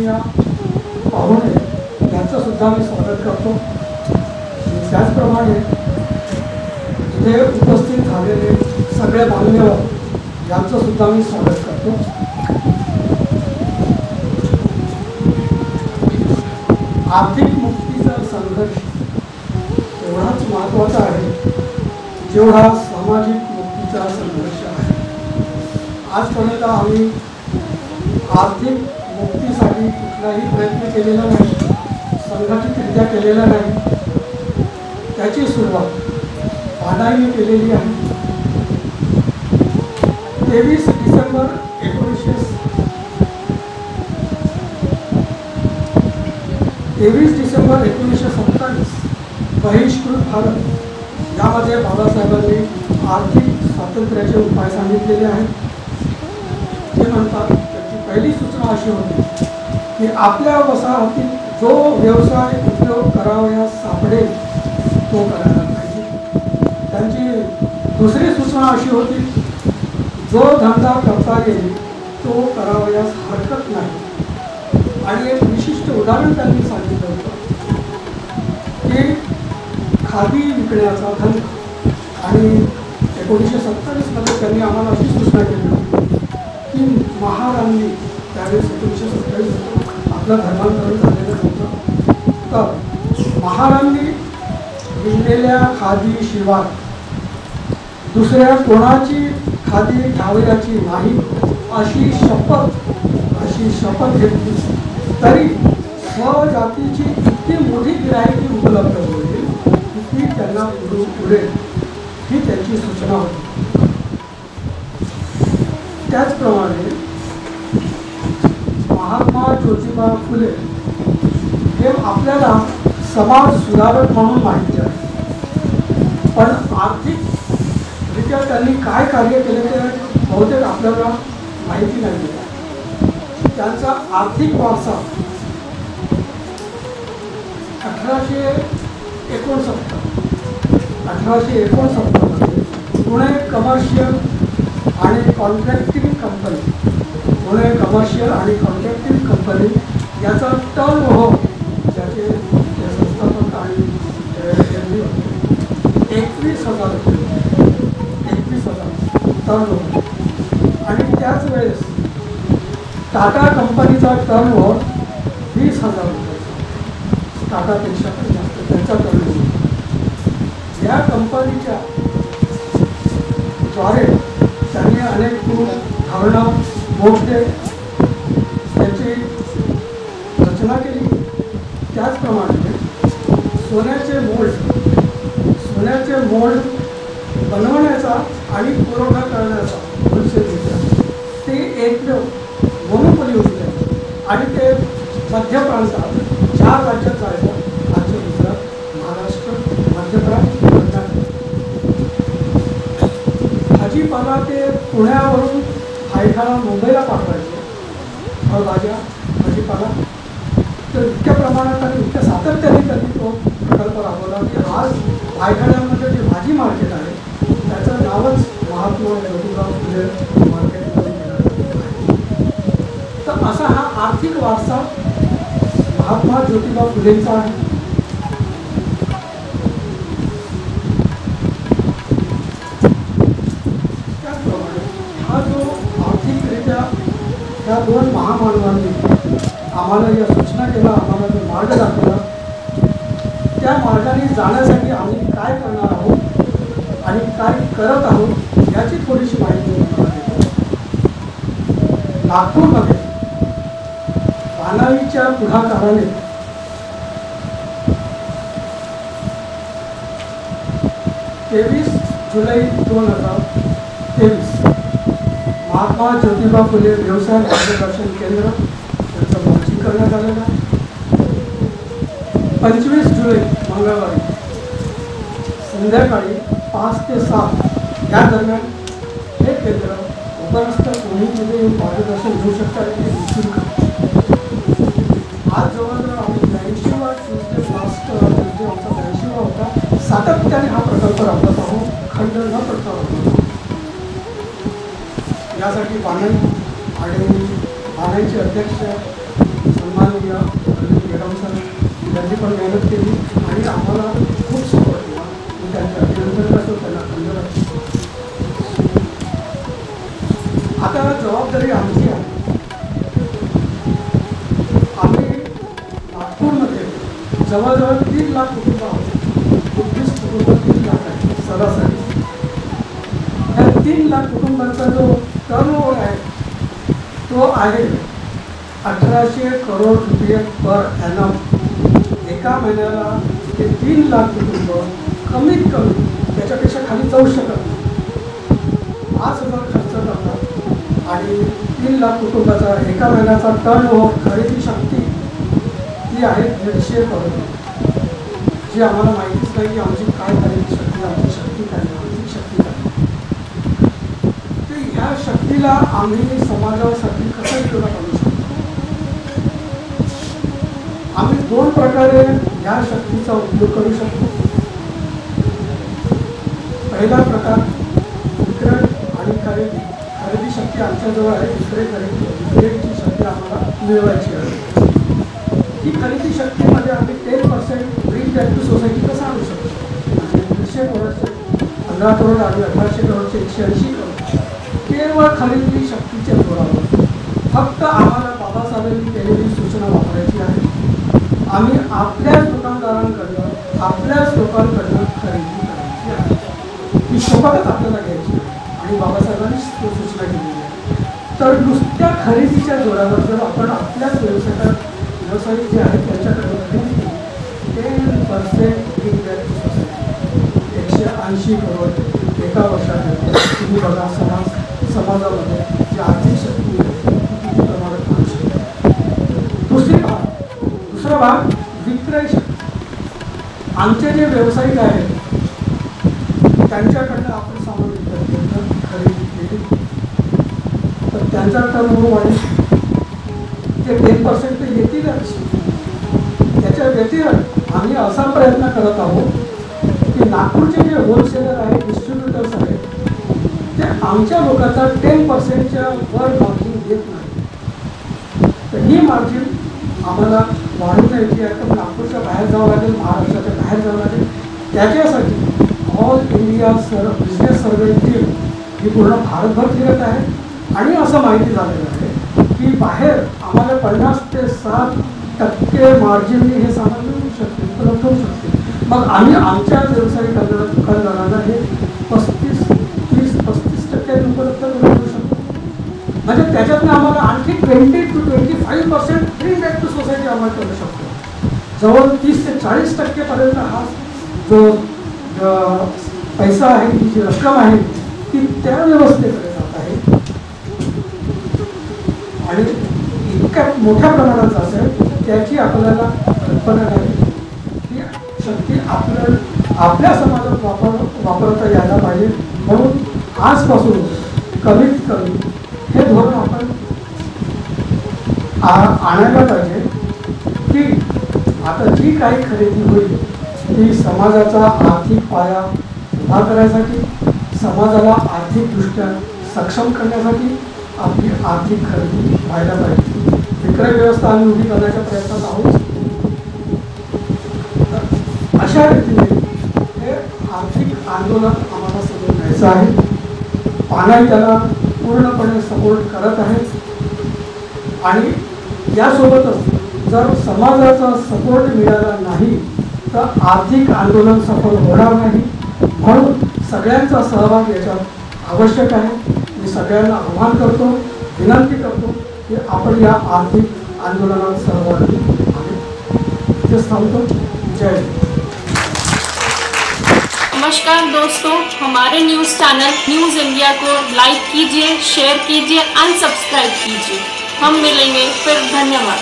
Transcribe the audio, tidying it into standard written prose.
माननीय पाहुणे यांचं सुद्धा मी स्वागत करतो. त्याचप्रमाणे इथे उपस्थित झालेले सगळे मान्यवर यांचं सुद्धा मी स्वागत करतो. आर्थिक मुक्तीचा संघर्ष एवढाच महत्त्वाचा आहे जेवढा सामाजिक मुक्तीचा संघर्ष आहे. आजपर्यंत आम्ही आर्थिक मुक्तीसाठी कुठलाही प्रयत्न केलेला नाही, संघटितरित्या केलेला नाही. त्याची सुरुवात पाडाईने केलेली आहे. 23 डिसेंबर 1927 बहिष्कृत भारत यामध्ये बाबासाहेबांनी आर्थिक स्वातंत्र्याचे उपाय सांगितलेले आहेत. ते म्हणतात त्याची पहिली सूचना अशी होती की आपल्या वसाहतीत जो व्यवसाय उपयोग करावयास सापडेल तो करायला पाहिजे. त्यांची दुसरी सूचना अशी होती जो धंदा करता येईल तो करावयास हरकत नाही. आणि एक विशिष्ट उदाहरण त्यांनी सांगितलं होतं की खादी विकण्याचा धंदा. आणि 1927 मध्ये त्यांनी आम्हाला अशी सूचना केली होती की महारांनी त्यावेळेस 1927 आपलं धर्मांतरण झालेलं नव्हतं, तर महारांनी विणलेल्या खादीशिवाय दुसऱ्या कोणाची खादी घ्यावयाची नाही अशी शपथ घेतली तरी स्वजातीची इतकी मोठी गिराईकी उपलब्ध होईल ती त्यांना पुरेल ही त्यांची सूचना होती. त्याचप्रमाणे महात्मा ज्योतिबा फुले हे आपल्याला समाज सुधारक म्हणून माहिती आहे, पण आर्थिकरित्या त्यांनी काय कार्य केले ते बहुतेक आपल्याला माहिती नाही. त्यांचा आर्थिक वारसा 1869 मध्ये पुणे कमर्शियल आणि कॉन्ट्रॅक्टिंग कंपनी याचा टर्न ओव्हर ज्याचे संस्थापक आणि 21,000 टर्न ओव्हर. आणि त्याच वेळेस टाटा कंपनीचा टर्न ओव्हर 20,000 रुपयाचा, टाटापेक्षा पण जास्त त्यांचा टर्न ओव्हर. या कंपनीच्या द्वारे त्यांनी अनेक धारणा मोठे त्याची रचना केली. त्याचप्रमाणे सोन्याचे मोल्ड बनवण्याचा आणि पुरवठा करण्याचा ते एकमेव मोनोपली होते. आणि ते मध्य प्रांतात 4 राज्यात जायचं, राज्य गुजरात, महाराष्ट्र, मध्य प्रांत, कर्नाटक. भाजीपाला ते पुण्यावरून भायखळा मुंबईला पाठवायचे, फळभाज्या भाजीपाला. तर इतक्या प्रमाणात आणि इतक्या सातत्याने त्यांनी तो प्रकल्प राबवला की आज भायखळ्यामध्ये जे भाजी मार्केट आहे त्याचं नावच महात्मा ज्योतिबा फुले मार्केट. तर असा हा आर्थिक वारसा महात्मा ज्योतिबा फुलेंचा आहे. त्याचप्रमाणे हा जो आर्थिकरित्या या 2 महामानवांनी आम्हाला या सूचना केल्या, आम्हाला जो मार्ग दाखवला, त्या मार्गाने जाण्यासाठी आम्ही काय करणार आहोत आणि काय करत आहोत याची थोडीशी माहिती देतो. नागपूरमध्ये पानावीच्या पुढाकाराने 23 जुलै 2023 महात्मा ज्योतिबा फुले व्यवसाय मार्गदर्शन केंद्र यांचं लॉन्चिंग करण्यात आलेलं आहे. 25 जुलै मंगळवारी संध्याकाळी 5 ते 7 या दरम्यान हे केंद्र उपरस्त कोणी तिथे मार्गदर्शन घेऊ शकतात. हे निःशुल्क. आज जवळजवळ आम्ही 80वा ट्यूजडे लास्ट ट्यूजडे आमचा 80वा होता. सातत्याने हा प्रकल्प राबवत आहोत, खंड न पडता राबवत आहोत. यासाठी पानाई आणि पानाईचे अध्यक्ष सन्माननीय या गेडाम सर त्यांनी पण मेहनत केली आणि आम्हाला खूप सपोर्ट केला. मी त्यांचे अभिनंदन करतो, त्यांना धन्यवाद. आता जबाबदारी आमची आहे. आम्ही नागपूरमध्ये जवळजवळ 3 लाख कुटुंब आहोत. 26 कुटुंब 3 लाख आहे सरासरी. या 3 लाख कुटुंबांचा जो टर्नओव्हर आहे तो आहे 1800 करोड रुपये पर ॲनम. एका महिन्याला ते 3 लाख कुटुंब कमीत कमी त्याच्यापेक्षा खाली जाऊ शकत नाही. 5,000 खर्च करतात आणि 3 लाख कुटुंबाचा एका महिन्याचा टर्नओव्हर खरेदी शक्ती ती आहे 150 करोड. जी आम्हाला माहितीच नाही की आमची काय खरेदी शक्ती, आमची शक्ती काय, आर्थिक शक्ती काय. तर ह्या शक्तीला आम्ही समाजासाठी कसं उपयोग करू शकतो. आम्ही 2 प्रकारे ह्या शक्तीचा उपयोग करू शकतो. पहिला प्रकार विक्रय आणि खरेदी शक्ती आमच्याजवळ आहे. विक्रीची शक्ती आम्हाला मिळवायची आहे. ही खरेदी शक्तीमध्ये आम्ही 10% ब्रिंग बॅक टू सोसायटी कसं आणू शकतो. 150 करोडचे 15 करोड आणि 1800 करोडचे 180 करोड केवळ खरेदी शक्तीच्या जोरावर. फक्त आम्हाला बाबासाहेबांनी केलेली सूचना वापरायची आहे. आम्ही आपल्याच दुकानदारांकडनं आपल्याच लोकांकडनं खरेदी करायची आहे. ही सोबतच आपल्याला घ्यायची आहे आणि बाबासाहेबांनी सूचना केलेली आहे. तर नुसत्या खरेदीच्या जोरावर जर आपण आपल्याच व्यवसायिक जे आहेत त्यांच्याकडे खरेदी 10% bring back to society 180 crore एका वर्षात तुम्ही बघा. समाजामध्ये जी आर्थिक शक्ती किती प्रमाणात आणू शकते. दुसरा भाग विक्रय शक्ती. आमचे जे व्यावसायिक आहेत त्यांच्याकडनं आपण सामान विकत घेतलं, खरेदी केली तर त्यांचा टर्नओव्हर वाढेल. ते 10% तर येतीलच. त्याच्या व्यतिरिक्त आम्ही असा प्रयत्न करत आहोत की नागपूरचे जे होलसेलर आहेत, डिस्ट्रीब्युटर्स आहेत, ते आमच्या लोकांचा 10%च्या वर मार्जिन देत नाही. तर ही मार्जिन आम्हाला वाढवून द्यायची आहे. तर नागपूरच्या बाहेर जावं लागेल, महाराष्ट्राच्या बाहेर जावं लागेल. त्याच्यासाठी all India business survey team ही पूर्ण भारतभर फिरत आहे आणि असं माहिती झालेलं आहे की बाहेर आम्हाला 50 ते 60% मार्जिनने हे सामान मिळू शकते, उपलब्ध होऊ शकते. मग आम्ही आमच्या व्यावसायिकांना, दुकानदारांना हे 30-35% उपलब्ध करून देऊ शकतो. म्हणजे त्याच्यातनं आम्हाला आणखी 20 to 25% bring back to society आम्हाला करू शकतो. जवळ 30 ते 40% हा जो पैसा आहे, ही जी रक्कम आहे ती त्या व्यवस्थेकडे जात आहे आणि इतक्या मोठ्या प्रमाणात जात आहे त्याची आपल्याला कल्पना नाही. ही शक्ती आपल्या समाजात वापरता यायला पाहिजे. म्हणून आजपासून कमीत कमी हे धोरण आपण आणायला पाहिजे की आता जी काही खरेदी होईल ती समाजाचा आर्थिक पाया उभा करण्यासाठी, समाजाला आर्थिकदृष्ट्या सक्षम करण्यासाठी आपली आर्थिक खरेदी व्हायला पाहिजे. विक्रय व्यवस्था आम्ही उभी करण्याच्या प्रयत्नात आहोत. अशा रीतीने हे आर्थिक आंदोलन आम्हाला समजून घ्यायचं आहे. पानाई त्याला पूर्णपणे सपोर्ट करत आहेत आणि यासोबतच जर समाजाचा सपोर्ट मिळाला नाही तर आर्थिक आंदोलन सफल होणार नाही. म्हणून सगळ्यांचा सहभाग याच्यात आवश्यक आहे. मी सगळ्यांना आवाहन करतो, विनंती करतो कि आपण या आर्थिक आंदोलनात सहभागी आहों। इथेच थांबतो। जय हिंद। नमस्कार दोस्तों, हमारे न्यूज़ चैनल न्यूज़ इंडिया को लाइक कीजिए, शेयर कीजिए, अनसब्सक्राइब कीजिए। हम मिलेंगे फिर। धन्यवाद।